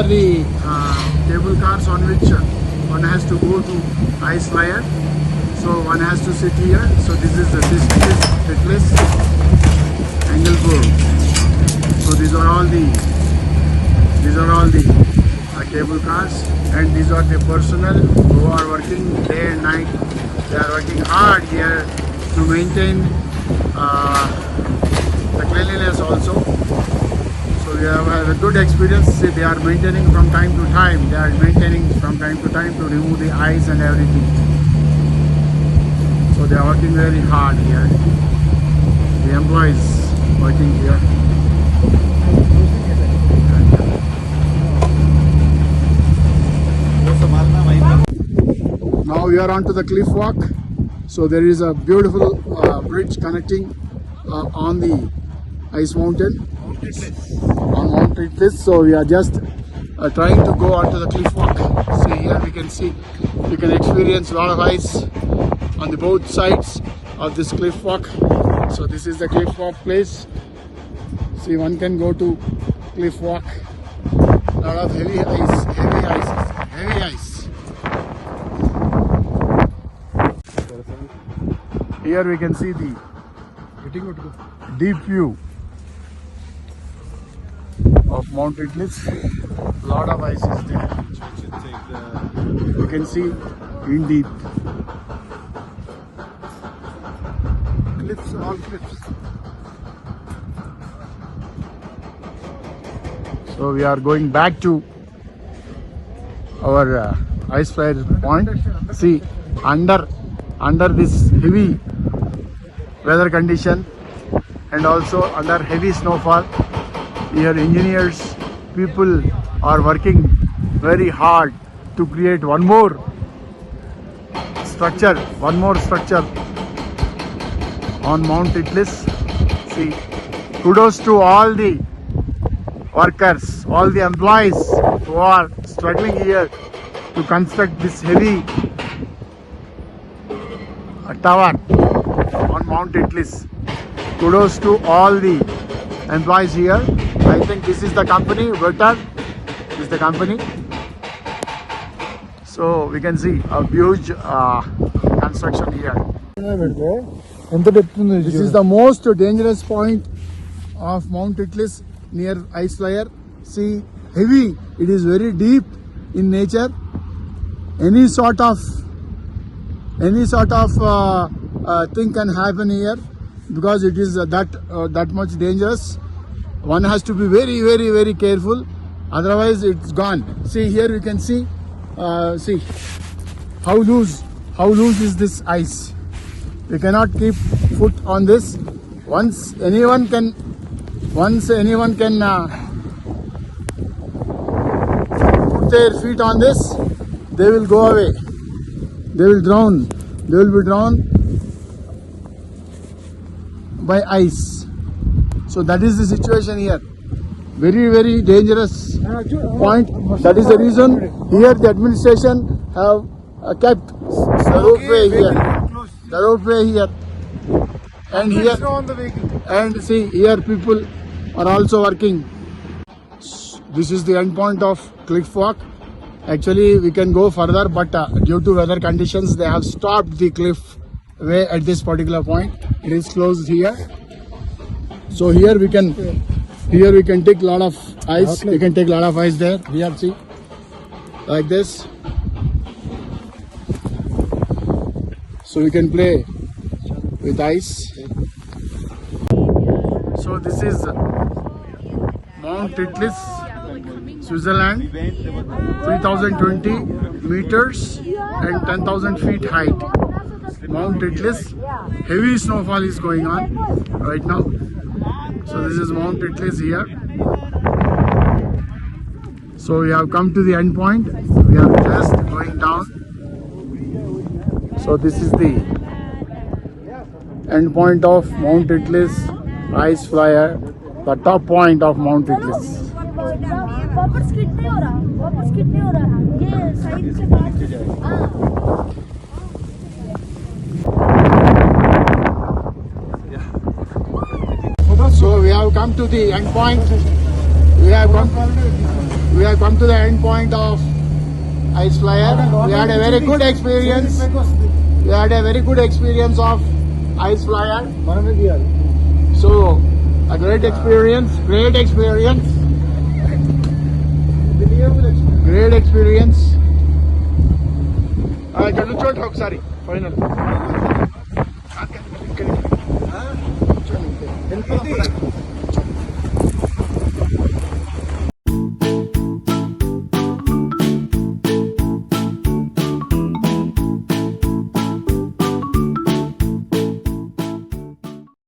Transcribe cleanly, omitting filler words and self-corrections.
are the cable cars on which one has to go to ice flyer. So one has to sit here. So this is Titlis Anglebur. So these are all the cable cars, and these are the personnel who are working day and night. They are working hard here to maintain the cleanliness also. So we have had a good experience. See, they are maintaining from time to time. They are maintaining from time to time to remove the ice and everything. So they are working very hard here. The employees working here. Now we are on to the cliff walk. So there is a beautiful bridge connecting on the ice mountain, on Mount Titlis. So we are just trying to go onto the cliff walk. See, here we can experience a lot of ice on the both sides of this cliff walk. So this is the cliff walk place. See, one can go to cliff walk. A lot of heavy ice. Here we can see the deep view of Mount Titlis. A lot of ice is there. You can see in deep. Cliffs, all cliffs. So we are going back to our ice flyer point. See, under this heavy weather condition and also under heavy snowfall, here engineers, people are working very hard to create one more structure on Mount Titlis. See, kudos to all the workers, all the employees who are struggling here to construct this heavy tower on Mount Titlis. Kudos to all the employees here. I think this is the company, Verter is the company. So we can see a huge construction here. This is the most dangerous point of Mount Titlis near ice flyer. See, heavy, it is very deep in nature. Any sort of thing can happen here because it is that much dangerous. One has to be very careful, otherwise it's gone. See, here you can see how loose is this ice. We cannot keep foot on this. Once anyone can put their feet on this, they will go away. They will drown. They will be drowned by ice. So that is the situation here. Very dangerous point. That is the reason here the administration have kept the ropeway here. The ropeway here. And here, and see, here people are also working. This is the end point of cliff walk. Actually, we can go further, but due to weather conditions, they have stopped the cliff way at this particular point. It is closed here. So here we can take a lot of ice. We can take a lot of ice there. Here, see, like this. So we can play with ice. So this is Mount Titlis, Switzerland, 3020 meters and 10,000 feet height. Mount Titlis, heavy snowfall is going on right now. So this is Mount Titlis here. So we have come to the end point. We are just going down. So this is the end point of Mount Titlis ice flyer, the top point of Mount Titlis. वापस कितने हो रहा ये side से बात So we have come to the end point. We have come. we have come to the end point of Ice Flyer. We had a very good experience. We had a very good experience of Ice Flyer. So, a great experience. Great experience. Great experience. ఇక్కడ నుంచోండి ఒకసారి final